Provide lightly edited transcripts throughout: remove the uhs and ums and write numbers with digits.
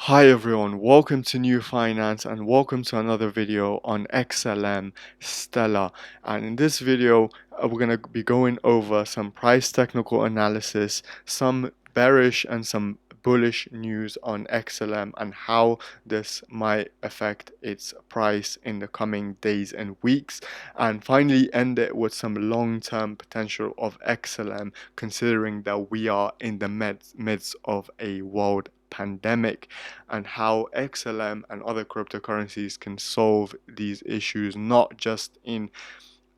Hi everyone, welcome to New Finance and welcome to another video on XLM Stellar. And in this video, we're going to be going over some price technical analysis, some bearish and some bullish news on XLM and how this might affect its price in the coming days and weeks, and finally end it with some long-term potential of XLM, considering that we are in the midst of a world pandemic, and how XLM and other cryptocurrencies can solve these issues, not just in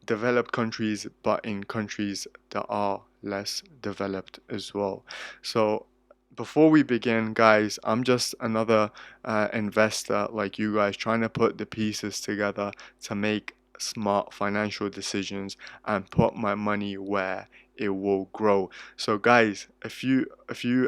developed countries but in countries that are less developed as well. So before we begin, guys, I'm just another investor like you guys, trying to put the pieces together to make smart financial decisions and put my money where it will grow. So guys, if you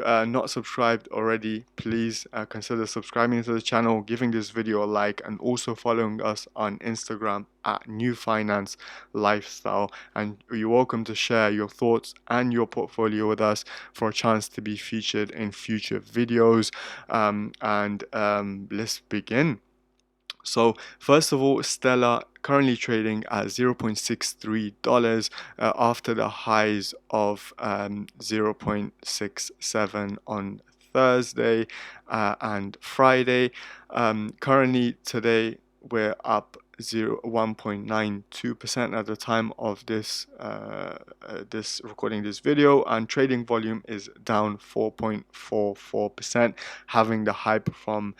are not subscribed already, please consider subscribing to the channel, giving this video a like, and also following us on Instagram at New Finance Lifestyle. And you're welcome to share your thoughts and your portfolio with us for a chance to be featured in future videos. Let's begin. So first of all, Stella currently trading at $0.63 after the highs of 0.67 on Thursday and Friday. Currently today we're up 1.92% at the time of this recording this video, and trading volume is down 4.44%, having the hype from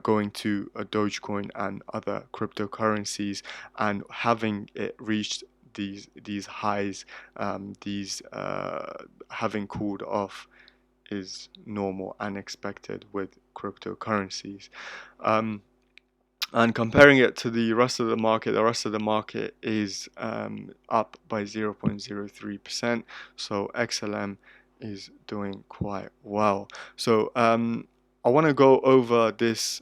going to a Dogecoin and other cryptocurrencies, and having it reached these highs, having cooled off is normal and expected with cryptocurrencies. And comparing it to the rest of the market is up by 0.03%. So XLM is doing quite well. So I want to go over this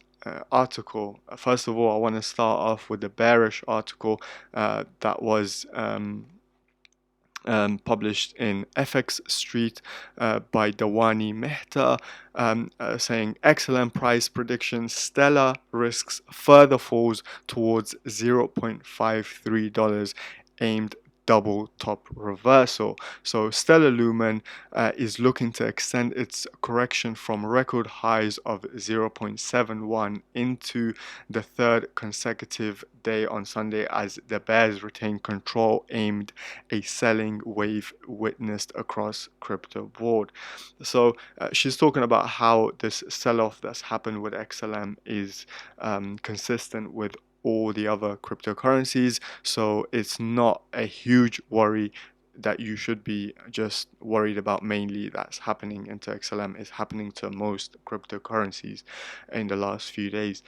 article. First of all, I want to start off with the bearish article that was published in FX Street by Dawani Mehta, saying excellent price prediction, Stella risks further falls towards $0.53, aimed double top reversal. So Stellar Lumen is looking to extend its correction from record highs of 0.71 into the third consecutive day on Sunday, as the bears retain control aimed a selling wave witnessed across crypto board. So she's talking about how this sell-off that's happened with XLM is consistent with all the other cryptocurrencies, so it's not a huge worry that you should be just worried about. Mainly that's happening into XLM is happening to most cryptocurrencies in the last few days.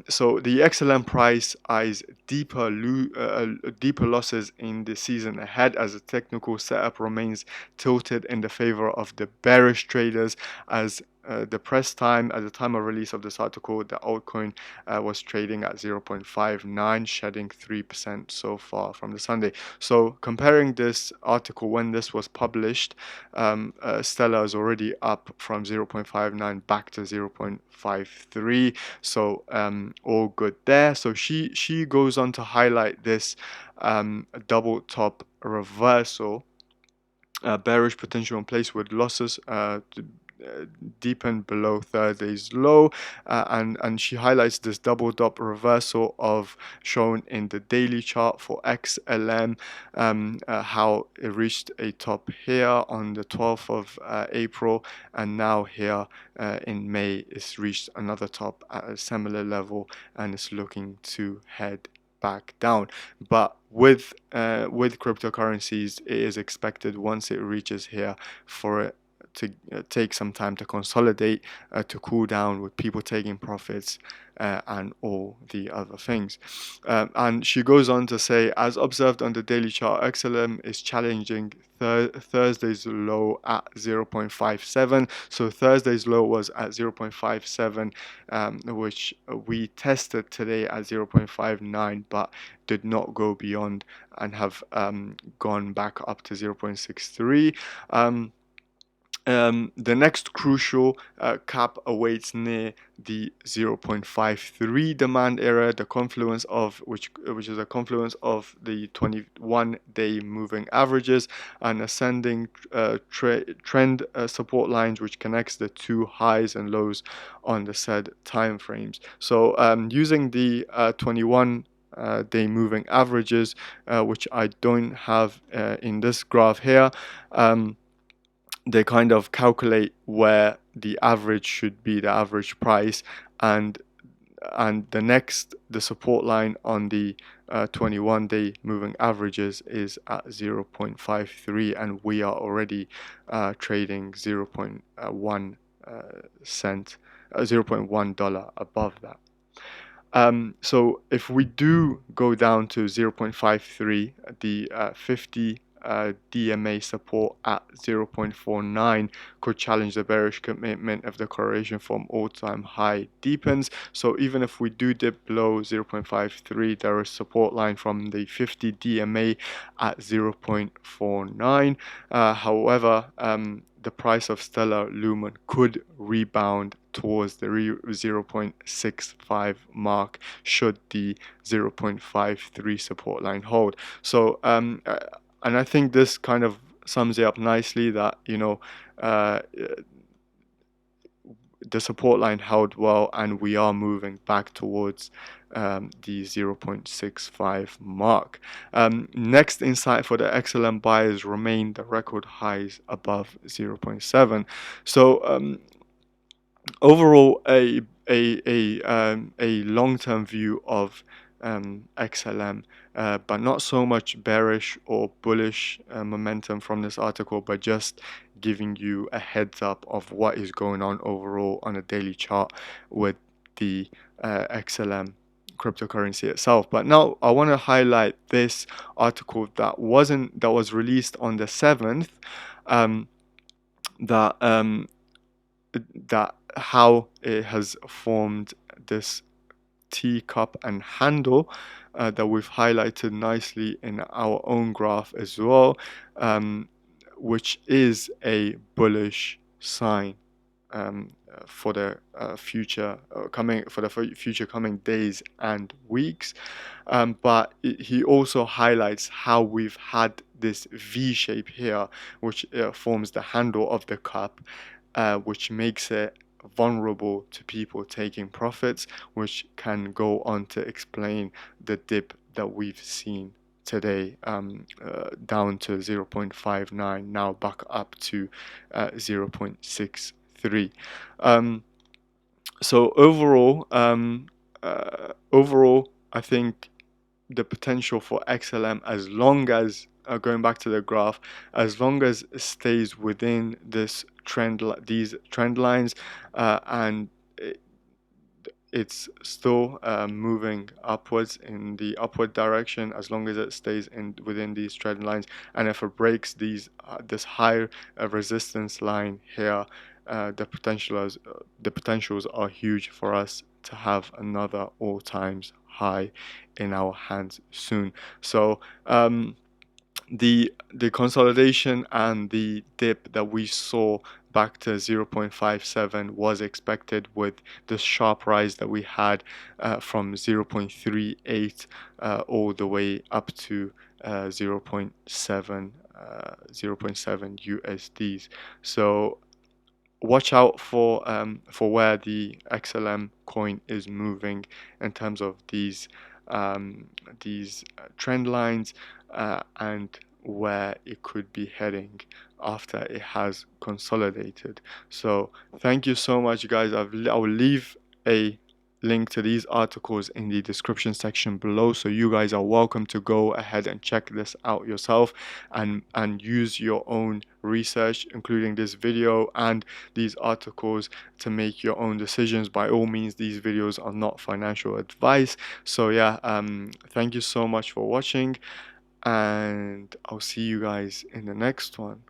So the XLM price eyes deeper losses in the season ahead, as the technical setup remains tilted in the favor of the bearish traders, as the press time at the time of release of this article, the altcoin was trading at 0.59, shedding 3% so far from the Sunday. So comparing this article when this was published, Stella is already up from 0.59 back to 0.53. So all good there. So she goes on to highlight this double top reversal, bearish potential in place with losses deepen below Thursday's low, and she highlights this double top reversal of shown in the daily chart for XLM, how it reached a top here on the 12th of April, and now here in May it's reached another top at a similar level, and it's looking to head back down. But with cryptocurrencies, it is expected once it reaches here for it to take some time to consolidate, to cool down, with people taking profits and all the other things. And she goes on to say, as observed on the daily chart, XLM is challenging Thursday's low at 0.57. So Thursday's low was at 0.57, which we tested today at 0.59, but did not go beyond and have gone back up to 0.63. The next crucial cap awaits near the 0.53 demand area, the confluence of which is a confluence of the 21-day moving averages and ascending trend support lines, which connects the two highs and lows on the said time frames. So using the 21 day moving averages, which I don't have in this graph here. They kind of calculate where the average should be, the average price, and the support line on the 21-day moving averages is at 0.53, and we are already trading 0.1 cent, $0.1 above that. So if we do go down to 0.53, the 50 DMA support at 0.49 could challenge the bearish commitment if the correlation from all-time high deepens. So even if we do dip below 0.53, there is support line from the 50 DMA at 0.49. However, the price of Stellar Lumen could rebound towards the 0.65 mark should the 0.53 support line hold. So and I think this kind of sums it up nicely that the support line held well, and we are moving back towards the 0.65 mark. Next insight for the XLM buyers remain the record highs above 0.7. So overall, a long-term view of XLM, but not so much bearish or bullish momentum from this article, but just giving you a heads up of what is going on overall on a daily chart with the XLM cryptocurrency itself. But now I want to highlight this article that was released on the 7th, that that how it has formed this teacup and handle that we've highlighted nicely in our own graph as well, which is a bullish sign for the future coming days and weeks. But he also highlights how we've had this V shape here, which forms the handle of the cup, which makes it vulnerable to people taking profits, which can go on to explain the dip that we've seen today, down to 0.59, now back up to 0.63. So overall, I think the potential for XLM, as long as going back to the graph, as long as it stays within these trend lines, and it's still moving upwards in the upward direction, as long as it stays within these trend lines, and if it breaks this high resistance line here, the potentials are huge for us to have another all-times high in our hands soon. So the consolidation and the dip that we saw back to 0.57 was expected with the sharp rise that we had from 0.38 all the way up to 0.7 USDs. So watch out for where the XLM coin is moving in terms of these trend lines, and where it could be heading after it has consolidated. So thank you so much, guys. I will leave a link to these articles in the description section below, so you guys are welcome to go ahead and check this out yourself and use your own research, including this video and these articles, to make your own decisions. By all means, these videos are not financial advice. So yeah, thank you so much for watching, and I'll see you guys in the next one.